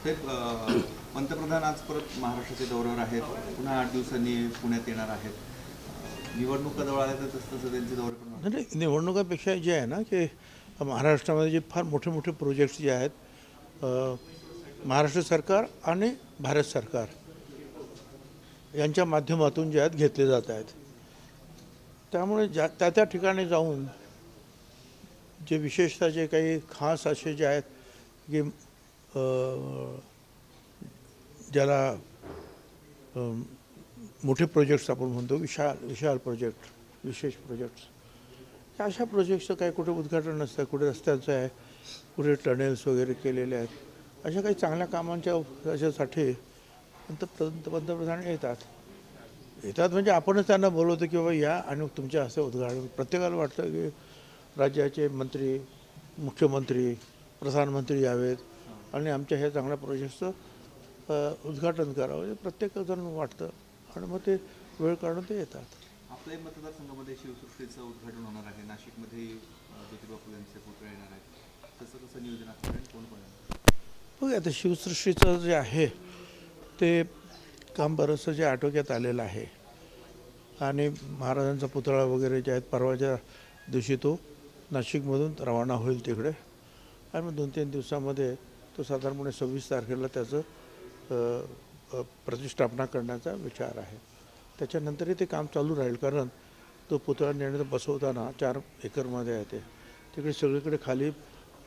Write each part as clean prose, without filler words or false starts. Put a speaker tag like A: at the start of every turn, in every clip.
A: पंतप्रधान आज परत महाराष्ट्राच्या दौऱ्यावर आहेत, पुन्हा 8 दिवसांनी पुण्यात येणार आहेत. निवडणुका जवळ आल्या तर तसं त्यांचे दौरे पण
B: नाही, निवडणुकापेक्षा जे आहे ना की महाराष्ट्रामध्ये जे फार मोठे मोठे प्रोजेक्ट्स जे आहेत महाराष्ट्र सरकार आणि भारत सरकार यांच्या माध्यमातून जे आहेत घेतले जात आहेत. त्यामुळे त्या त्या ठिकाणी जाऊन जे विशेषतः जे काही खास असे जे आहेत की ज्याला मोठे प्रोजेक्ट्स आपण म्हणतो, विशाल प्रोजेक्ट, विशेष प्रोजेक्ट्स, अशा प्रोजेक्ट्सचं काही कुठे उद्घाटन नसतं, कुठे रस्त्यांचं आहे, कुठे टनेल्स वगैरे केलेले आहेत. अशा काही चांगल्या कामांच्या याच्यासाठी पंतप्रधान येतात म्हणजे आपणच त्यांना बोलवतो की बाबा या आणि तुमच्या असं उद्घाटन. प्रत्येकाला वाटतं की राज्याचे मंत्री, मुख्यमंत्री, प्रधानमंत्री यावेत आणि आमच्या ह्या चांगल्या प्रोजेक्टचं उद्घाटन करावं, प्रत्येकजण वाटतं आणि मग ते वेळ काढून ते येतात.
A: आपल्या मतदारसंघामध्ये शिवसृष्टीचं उद्घाटन होणार आहे, नाशिकमध्ये ज्योतिबा फुलेंचे पुतळे येणार आहेत, तसं कसं नियोजन असणार आणि कोण
B: बघ आता शिवसृष्टीचं जे आहे ते काम बरंचसं जे आटोक्यात आलेलं आहे आणि महाराजांचा पुतळा वगैरे जे आहेत परवाच्या दिवशी तो नाशिकमधून रवाना होईल तिकडे आणि मग 2-3 दिवसामध्ये तो साधारणपणे 26 तारखेला त्याचं प्रतिष्ठापना करण्याचा विचार आहे. त्याच्यानंतरही ते काम चालू राहील, कारण तो पुतळा नेण्याचं बसवताना 4 एकरमध्ये आहे ते, तिकडे सगळीकडे खाली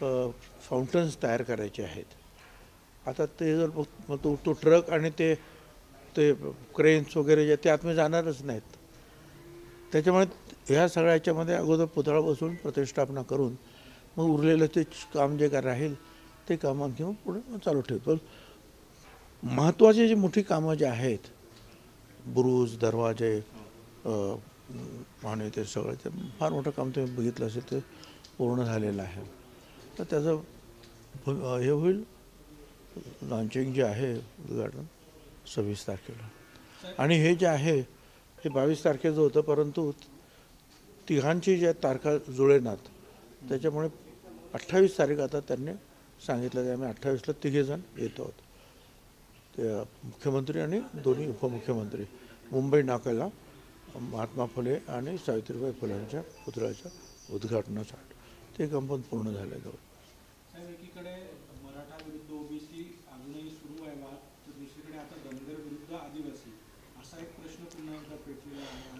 B: फाउंटन्स तयार करायचे आहेत. आता ते जर मग तो ट्रक आणि ते क्रेन्स वगैरे जे ते आतमध्ये जाणारच नाहीत. त्याच्यामुळे ह्या सगळ्या याच्यामध्ये अगोदर पुतळा बसवून प्रतिष्ठापना करून मग उरलेलं ते काम जे काय राहील ते कामं घेऊन पुढे चालू ठेवतो. महत्त्वाची जी मोठी कामं जे आहेत, बुरुज, दरवाजे आणि ते सगळं ते फार मोठं काम तुम्ही बघितलं असेल ते पूर्ण झालेलं आहे. तर त्याचं हे होईल लॉन्चिंग जे आहे उद्घाटन 26 तारखेला. आणि हे जे आहे हे 22 तारखेचं होतं, परंतु तिघांची ज्या तारखा जुळेनात त्याच्यामुळे 28 तारीख आता त्यांनी सांगितलं की आम्ही 28ला तिघेजण येतो आहोत. ते मुख्यमंत्री आणि दोन्ही उपमुख्यमंत्री मुंबई नाक्याला महात्मा फुले आणि सावित्रीबाई फुलेंच्या पुतळ्याच्या उद्घाटनासाठी ते काम पण पूर्ण झालं आहे.
C: एकीकडे मराठा विरुद्ध ओबीसी अजूनही सुरू आहे वाद, तर दुसरीकडे आता धनगर विरुद्ध आदिवासी असा एक प्रश्न पुन्हा एकदा पेटलेला आहे.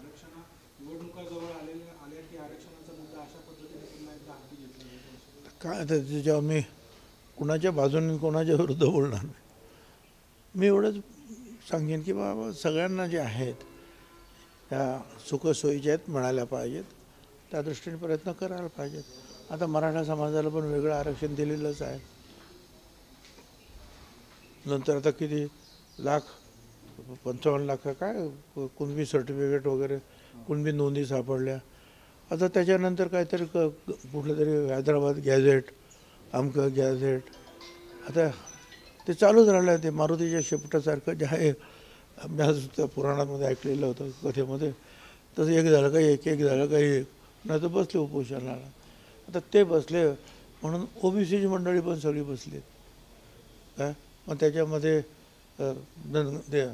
C: निवडणुका जवळ आल्या की आरक्षणाचा मुद्दा अशा पद्धतीने पुन्हा एकदा हाती घेतला
B: काय आता जेव्हा मी कुणाच्या बाजूने कोणाच्या विरुद्ध बोलणार नाही. मी एवढंच सांगेन की बाबा सगळ्यांना जे आहेत त्या सुखसोयीच्या आहेत मिळाल्या पाहिजेत, त्या दृष्टीने प्रयत्न करायला पाहिजेत. आता मराठा समाजाला पण वेगळं आरक्षण दिलेलंच आहे. नंतर आता किती 55 लाख काय कुणबी सर्टिफिकेट वगैरे कुणबी नोंदी सापडल्या. आता त्याच्यानंतर काहीतरी कुठलं तरी हैदराबाद गॅझेट, अमकं गॅझेट, आता ते चालूच राहिलं आहे. ते मारुतीच्या शेपटासारखं जे आहे मी आज त्या पुराणामध्ये ऐकलेलं होतं कथेमध्ये, तसं एक झालं का एक झालं का एक, नाही तर बसले उपोषणाला. आता ते बसले म्हणून ओबीसीची मंडळी पण सगळी बसलीत काय. मग त्याच्यामध्ये ते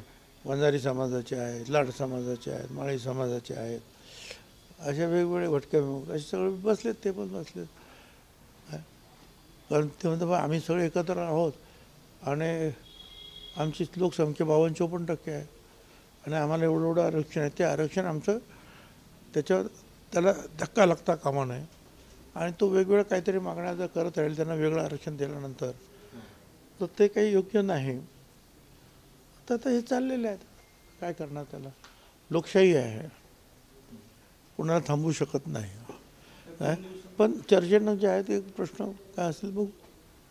B: वंजारी समाजाचे आहेत, लाट समाजाचे आहेत, माळी समाजाचे आहेत, अशा वेगवेगळे भटक्या असे सगळे बसलेत, ते पण बसलेत. कारण ते म्हणतात बा आम्ही सगळे एकत्र आहोत आणि आमची लोकसंख्या 52-54% आहे आणि आम्हाला एवढं आरक्षण आहे. ते आरक्षण आमचं त्याला धक्का लागता कामा नये आणि तो वेगवेगळ्या काहीतरी मागण्या जर करत राहील त्यांना वेगळं आरक्षण दिल्यानंतर तर ते काही योग्य नाही. तर हे चाललेले आहेत, काय करणार त्याला. लोकशाही आहे, कुणाला थांबवू शकत नाही. पण चर्चेनं जे आहे ते प्रश्न काय असेल बघू.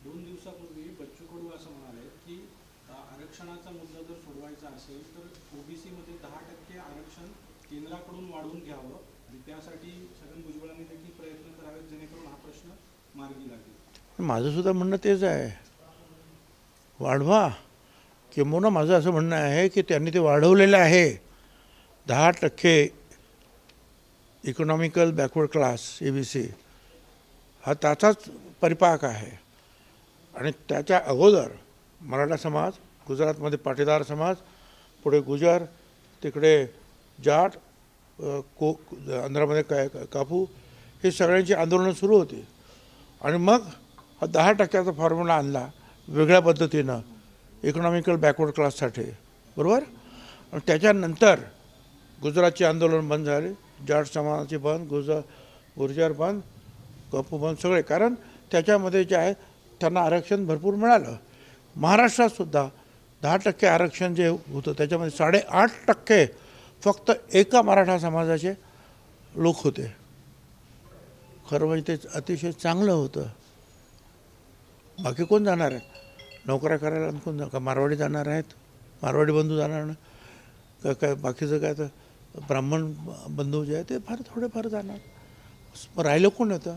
C: 2 दिवसापूर्वी बच्चू कडू असं म्हणाले की आरक्षणाचा मुद्दा जर सोडवायचा असेल तर ओबीसीमध्ये 10% आरक्षण केंद्राकडून वाढवून घ्यावं आणि त्यासाठी छगन भुजबळांनी देखील प्रयत्न करावेत जेणेकरून हा प्रश्न मार्गी लागेल.
B: माझं सुद्धा म्हणणं तेच आहे, वाढवा. किंबहुना माझं असं म्हणणं आहे की त्यांनी ते वाढवलेलं आहे. 10% इकॉनॉमिकल बॅकवर्ड क्लास EBC हा त्याचाच परिपाक आहे आणि त्याच्या अगोदर मराठा समाज, गुजरातमध्ये पाटीदार समाज, पुढे गुजर, तिकडे जाट, आंध्रामध्ये कापू, हे सगळ्यांची आंदोलनं सुरू होती. आणि मग हा 10% फॉर्म्युला आणला वेगळ्या पद्धतीनं इकॉनॉमिकल बॅकवर्ड क्लाससाठी, बरोबर. आणि त्याच्यानंतर गुजरातचे आंदोलन बंद झाले, जाट समाजाचे बंद, गुर्जर बंद, कापू बंद, सगळे. कारण त्याच्यामध्ये जे आहे त्यांना आरक्षण भरपूर मिळालं. महाराष्ट्रातसुद्धा 10% आरक्षण जे होतं त्याच्यामध्ये 8.5% फक्त एका मराठा समाजाचे लोक होते. खरं म्हणजे ते अतिशय चांगलं होतं. बाकी कोण जाणार आहे नोकऱ्या करायला? कोण का मारवाडी जाणार आहेत? मारवाडी बंधू जाणार ना का? काय बाकीचं काय तर ब्राह्मण बंधू जे आहे ते फार थोडेफार जाणार. राहिलं कोण होतं?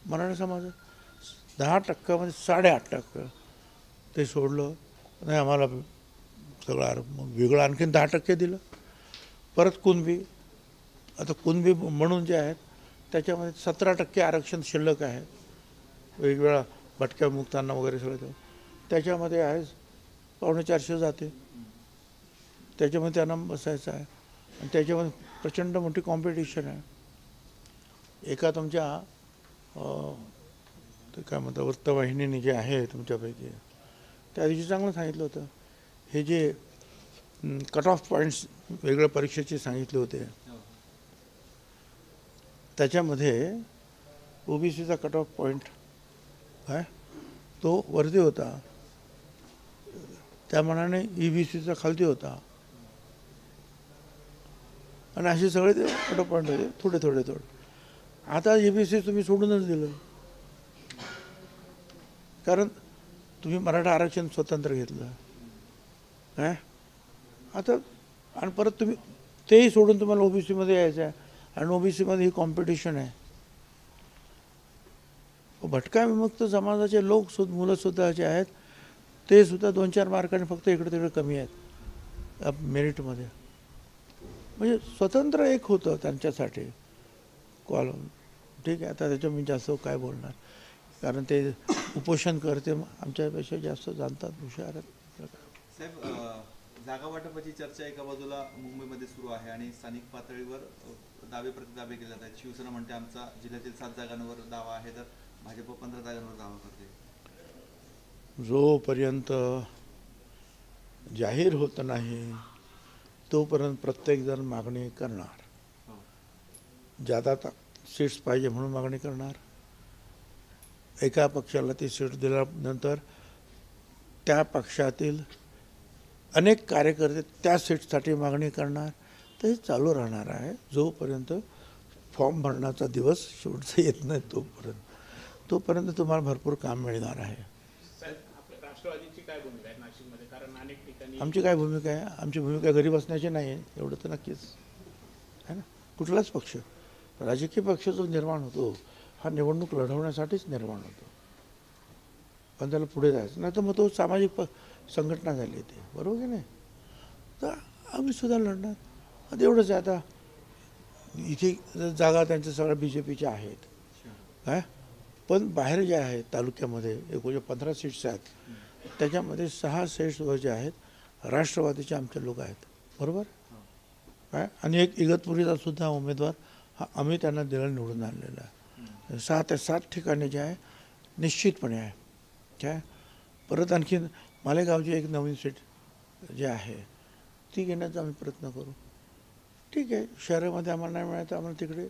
B: मराठा समाज 10%मध्ये 8.5% ते सोडलं नाही. आम्हाला सगळं वेगळं आणखीन 10% दिलं. परत कुणबी, आता कुणबी म्हणून जे आहेत त्याच्यामध्ये 17% आरक्षण शिल्लक आहे. वेगवेगळ्या भटक्या मुक्तांना वगैरे सगळं त्याच्यामध्ये आहे 450 जाते. त्याच्यामध्ये त्यांना बसायचं आहे. आणि त्याच्यामध्ये प्रचंड मोठी कॉम्पिटिशन आहे. एका तुमच्या ते काय म्हणतात वृत्तवाहिनीने जे आहे तुमच्यापैकी त्या दिवशी चांगलं सांगितलं होतं. हे जे कट ऑफ पॉईंट्स वेगळ्या परीक्षेचे सांगितले होते त्याच्यामध्ये ओबीसीचा कट ऑफ पॉईंट काय तो वरती होता, त्या मानाने ईबीसीचा खालती होता. आणि असे सगळे ते कट ऑफ पॉईंट होते थोडे थोडे थोडे. आता ईबीसी तुम्ही सोडूनच दिलं, कारण तुम्ही मराठा आरक्षण स्वतंत्र घेतलं काय. आता आणि परत तुम्ही तेही सोडून तुम्हाला ओबीसीमध्ये यायचं आहे. आणि ओबीसीमध्ये ही कॉम्पिटिशन आहे. भटका विमुक्त समाजाचे मुलंसुद्धा जे आहेत ते सुद्धा 2-4 मार्कांनी फक्त इकडे तिकडे कमी आहेत मेरिटमध्ये. म्हणजे स्वतंत्र एक होतं त्यांच्यासाठी कॉलम. ठीक आहे, आता त्याच्या मी जास्त काय बोलणार, कारण ते उपोषण करते आमच्यापेक्षा जास्त जाणतात, हुशार आहेत.
A: साहेब, जागा वाटपाची चर्चा एका बाजूला मुंबईमध्ये सुरू आहे आणि स्थानिक पातळीवर दावे प्रतिदावे केले जात आहेत. शिवसेना म्हणते आमचा जिल्ह्यातील 7 जागांवर दावा आहे, तर भाजप 15 जागांवर दावा करते.
B: जोपर्यंत जाहीर होत नाही तोपर्यंत प्रत्येकजण मागणी करणार. ज्यादा सीट्स पाहिजे म्हणून मागणी करणार. एका पक्षाला ती सीट दिल्यानंतर त्या पक्षातील अनेक कार्यकर्ते त्या सीटसाठी मागणी करणार. तर हे चालू राहणार आहे जोपर्यंत फॉर्म भरण्याचा दिवस शेवटचा येत नाही तोपर्यंत तुम्हाला भरपूर काम मिळणार आहे.
D: राष्ट्रवादीची काय भूमिका आहे नाशिकमध्ये? कारण अनेक ठिकाणी
B: आमची काय भूमिका आहे? आमची भूमिका घरी बसण्याची नाही आहे, एवढं तर नक्कीच आहे ना. कुठलाच पक्ष, राजकीय पक्ष जो निर्माण होतो हा निवडणूक लढवण्यासाठीच निर्माण होतो, पण त्याला पुढे जायचं नाही. तर मग तो सामाजिक संघटना झाली ते, बरोबर की नाही. तर आम्ही सुद्धा लढणार. आता एवढंच आहे. आता इथे जागा त्यांच्या सगळ्या BJPच्या आहेत काय, पण बाहेर जे आहेत तालुक्यामध्ये 15 सीट्स आहेत, त्याच्यामध्ये 6 सीट्सवर जे आहेत राष्ट्रवादीचे आमचे लोक आहेत, बरोबर काय. आणि एक इगतपुरीचा सुद्धा उमेदवार हा आम्ही त्यांना दिला, निवडून आणलेला आहे. 6 ते 7 ठिकाणी जे आहे निश्चितपणे आहे काय. परत आणखीन मालेगावची एक नवीन सीट जी आहे ती घेण्याचा आम्ही प्रयत्न करू. ठीक आहे, शहरामध्ये आम्हाला नाही मिळायचं, आम्हाला तिकडे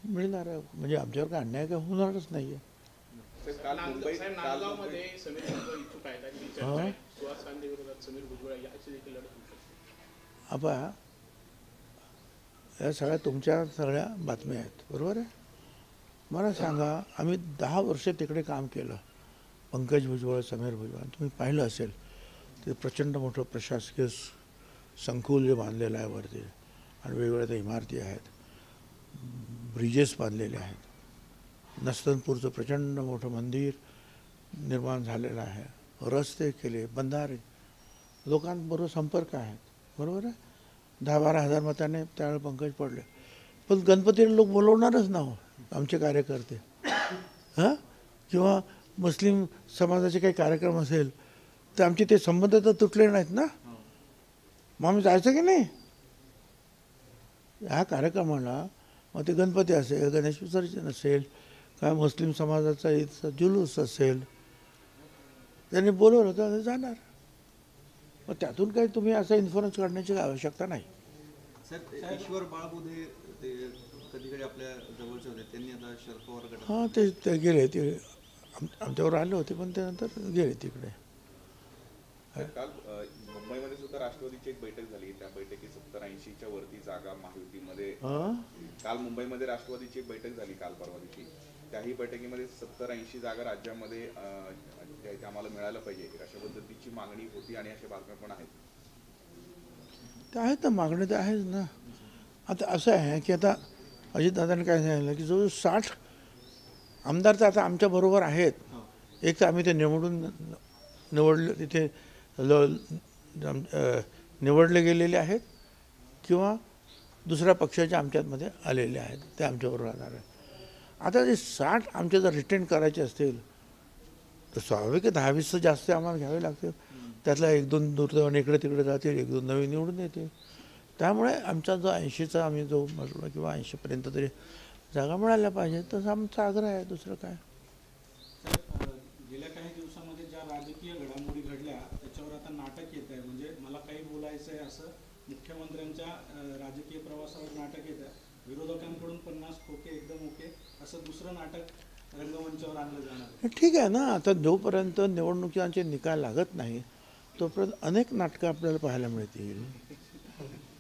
B: मिळणार आहे. म्हणजे आमच्यावर काय अन्याय काय होणारच नाही आहे.
D: नांदगावमध्ये समीर भुजबळ इच्छुक आहेत आणि चर्चा आहे सुहास कांदे विरोधात समीर भुजबळ याची देखील लढत होऊ शकते.
B: आपा या सगळ्या तुमच्या सगळ्या बातम्या आहेत, बरोबर आहे. मला सांगा, आम्ही 10 वर्ष तिकडे काम केलं. पंकज भुजबळ, समीर भुजबळ, तुम्ही पाहिलं असेल ते प्रचंड मोठं प्रशासकीय संकुल जे बांधलेलं आहे वरती, आणि वेगवेगळ्या त्या इमारती आहेत, ब्रिजेस बांधलेले आहेत. नस्तनपूरचं प्रचंड मोठं मंदिर निर्माण झालेलं आहे, रस्ते केले, बंधारे, लोकांबरोबर संपर्क आहेत, बरोबर आहे. 10-12 हजार मताने त्यावेळेला पंकज पडले. पण गणपतीला लोक बोलवणारच ना हो आमचे कार्यकर्ते, हां, किंवा मुस्लिम समाजाचे काही कार्यक्रम असेल तर आमचे ते संबंध तर तुटले नाहीत ना, मग आम्ही जायचं की नाही ह्या कार्यक्रमाला. मग ते गणपती असेल, गणेश विसर्जन असेल, काय मुस्लिम समाजाचा ईदचा जुलूस असेल, त्यांनी बोलवलं तर जाणार. मग त्यातून काही तुम्ही असा इन्फ्लुअन्स काढण्याची आवश्यकता नाही.
A: साहेब, ईश्वर बाळबुधे ते कधी कधी आपल्या जवळचे होते, त्यांनी आता शरद पवार गटात
B: हां, ते गेले, ते आमच्यावर आले होते पण त्यानंतर गेले तिकडे.
E: काल मुंबईमध्ये सुद्धा राष्ट्रवादीची एक बैठक झाली, त्या बैठकीत 70-80च्या वरती जागा महायुतीमध्ये. काल मुंबईमध्ये राष्ट्रवादीची एक बैठक झाली काल परवा दिवशी, त्याही बैठकीमध्ये 70-80 जागा राज्यामध्ये आम्हाला मिळायला पाहिजे अशा पद्धतीची मागणी होती आणि अशा बातम्या पण आहेत.
B: ते आहेत ना, मागणी तर आहेच ना. आता असं आहे की आता अजितदादांनी काय सांगितलं की जो 60 आमदार तर आता आमच्याबरोबर आहेत. एक तर आम्ही ते निवडले तिथे निवडले गेलेले आहेत किंवा दुसऱ्या पक्षाच्या आमच्यामध्ये आलेले आहेत, ते आमच्याबरोबर राहणार आहे. आता जे 60 आमचे जर रिटेन करायचे असतील तर स्वाभाविक 10-20 जास्त आम्हाला घ्यावे लागतील. त्यातला 1-2 दुर्दैवाने इकडे तिकडे जातील, 1-2 नवीन निवडून येतील. त्यामुळे आमचा जो 80चा आम्ही जो म्हटलं किंवा 80पर्यंत तरी जागा मिळाल्या पाहिजे, तसं आमचा आग्रह आहे. दुसरं काय.
C: गेल्या काही दिवसामध्ये ज्या राजकीय घडामोडी घडल्या त्याच्यावर आता नाटक येत आहे. म्हणजे मला काही बोलायचं आहे असं मुख्यमंत्र्यांच्या राजकीय प्रवासावर नाटक येत आहे. विरोधकांकडून 50 खोके एकदम ओके असं दुसरं नाटक रंगमंचावर आणलं जाणार.
B: ठीक आहे ना. आता जोपर्यंत निवडणुकीचे निकाल लागत नाही तोपर्यंत अनेक नाटकं आपल्याला पाहायला मिळतील.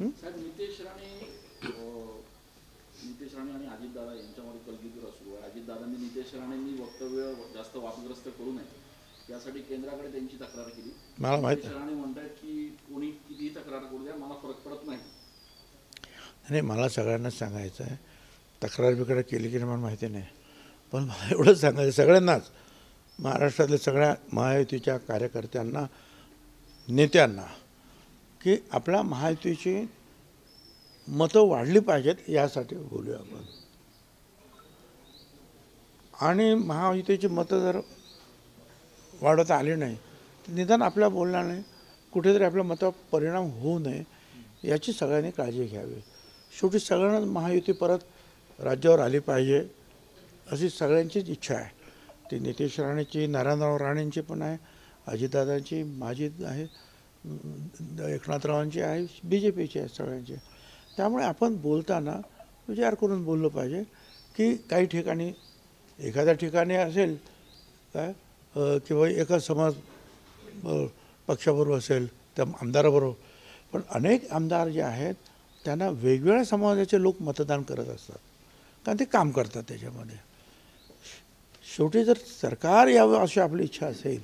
F: साहेब, नितेश राणे आणि अजितदादा यांच्यामध्ये कलगीतुरा सुरू आहे. अजितदादांनी नितेश राणेंनी वक्तव्य जास्त वादग्रस्त करू नये यासाठी केंद्राकडे त्यांची तक्रार केली.
B: मला माहिती
F: नितेश राणे म्हणतात की कोणी कितीही तक्रार करू द्या, मला फरक पडत नाही.
B: नाही, मला सगळ्यांनाच सांगायचं आहे. तक्रार बिक्रार केली की नाही मला माहिती नाही, पण मला एवढंच सांगायचं सगळ्यांनाच, महाराष्ट्रातल्या सगळ्या महायुतीच्या कार्यकर्त्यांना, नेत्यांना, की आपल्या महायुतीची मतं वाढली पाहिजेत यासाठी बोलूया आपण. आणि महायुतीची मतं जर वाढवता आली नाही तर निदान आपल्या बोलण्याने कुठेतरी आपल्या मतावर परिणाम होऊ नये याची सगळ्यांनी काळजी घ्यावी. शेवटी सगळ्यांना महायुती परत राज्यावर आली पाहिजे अशी सगळ्यांचीच इच्छा आहे. ती नितेश राणेची, नारायणराव राणेंची पण आहे, अजितदादांची, माझी आहे, एकनाथरावांची आहे, BJPची आहे, सगळ्यांची. त्यामुळे आपण बोलताना विचार करून बोललं पाहिजे की काही ठिकाणी एखाद्या ठिकाणी असेल काय किंवा एका समाज पक्षाबरोबर असेल त्या आमदाराबरोबर, पण अनेक आमदार जे आहेत त्यांना वेगवेगळ्या समाजाचे लोक मतदान करत असतात कारण ते काम करतात त्याच्यामध्ये. शेवटी जर सरकार यावं अशी आपली इच्छा असेल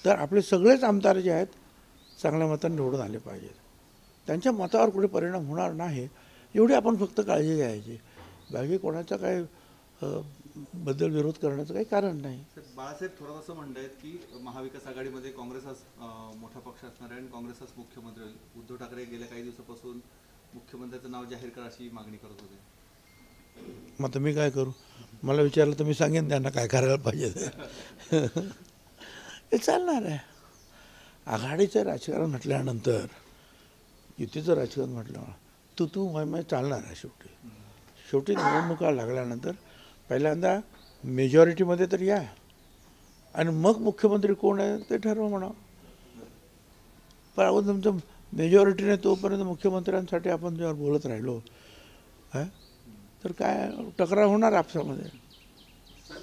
B: तर आपले सगळेच आमदार जे आहेत चांगल्या मताने निवडून आले पाहिजेत. त्यांच्या मतावर कुठे परिणाम होणार नाही एवढी आपण फक्त काळजी घ्यायची. बाकी कोणाचा काय बद्दल विरोध करण्याचं काही कारण नाही.
A: बाळासाहेब थोरात असं म्हणतायत की महाविकास आघाडीमध्ये काँग्रेस हाच मोठा पक्ष असणार आहे आणि काँग्रेस हाच मुख्यमंत्री होईल. उद्धव ठाकरे गेल्या काही दिवसापासून मुख्यमंत्र्याचं नाव जाहीर करा अशी मागणी करत होते.
B: मग आता मी काय करू? मला विचारलं तर मी सांगेन त्यांना काय करायला पाहिजे. हे चालणार आहे. आघाडीचं राजकारण म्हटल्यानंतर, युतीचं राजकारण म्हटलं तू मैं चालणार आहे. शेवटी निवडणुका लागल्यानंतर पहिल्यांदा मेजॉरिटीमध्ये तर या आणि मग मुख्यमंत्री कोण आहे ते ठरवा म्हणा. पण आपण तुमचं मेजॉरिटीने तोपर्यंत मुख्यमंत्र्यांसाठी आपण जेव्हा बोलत राहिलो तर काय तक्रार होणार आपसामध्ये.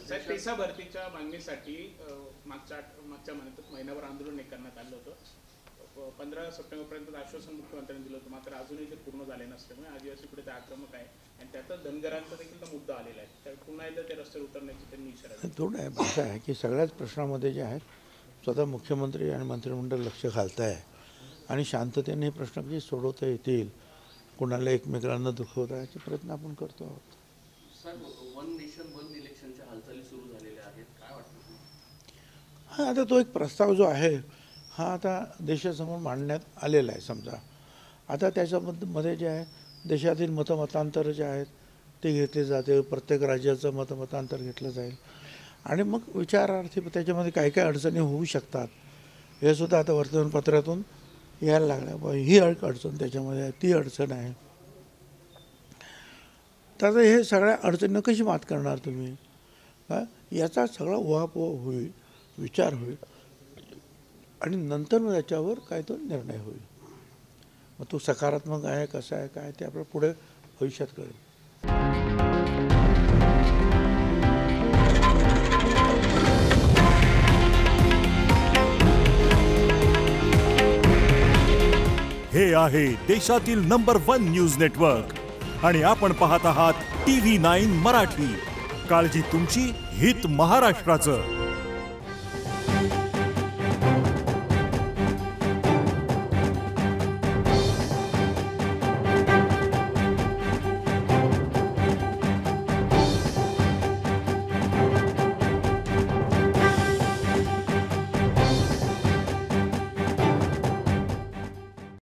D: साहेब, पेसा भरतीच्या मागणीसाठी मागच्या महिन्याभर आंदोलन करण्यात आलं होतं. 15 सप्टेंबरपर्यंत आश्वासन मुख्यमंत्र्यांनी दिलं होतं, मात्र अजूनही ते पूर्ण झाले नसल्यामुळे आदिवासी पुढे ते आक्रमक आहे आणि त्यातच धनगरांचा देखील मुद्दा आलेला आहे. तर पुन्हा एकदा ते रस्त्यावर उतरण्याची त्यांनी इशारा दिला.
B: थोडं आहे असं आहे की सगळ्याच प्रश्नामध्ये जे आहेत स्वतः मुख्यमंत्री आणि मंत्रिमंडळ लक्ष घालत आहे आणि शांततेने हे प्रश्न कधी सोडवता येतील, कोणाला एकमेकांना दुखवता याचे प्रयत्न आपण करतो आहोत.
F: साहेब, वन नेशन वन इलेक्शनच्या हालचाली सुरू झालेल्या आहेत, काय वाटतं?
B: हां, आता तो एक प्रस्ताव जो आहे हा आता देशासमोर मांडण्यात आलेला आहे. समजा आता त्याच्यामध्ये जे आहे देशातील मतमतांतर जे आहेत ते घेतले जाते, प्रत्येक राज्याचं मतमतांतर घेतलं जाईल आणि मग विचारार्थी त्याच्यामध्ये काय काय अडचणी होऊ शकतात हे सुद्धा आता वर्तमानपत्रातून यायला लागल्या. ही अडचण त्याच्यामध्ये आहे, ती अडचण आहे. तर हे सगळ्या अडचणींना कशी मात करणार तुम्ही, याचा सगळा उहापोह होईल, विचार होईल आणि नंतर मग त्याच्यावर काय तो निर्णय होईल. मग तो सकारात्मक आहे कसा आहे काय ते आपल्याला पुढे भविष्यात कळेल.
G: हे आहे देशातील नंबर 1 न्यूज नेटवर्क आणि आपण पाहत आहात TV9 मराठी. काळजी तुमची, हित महाराष्ट्राचं.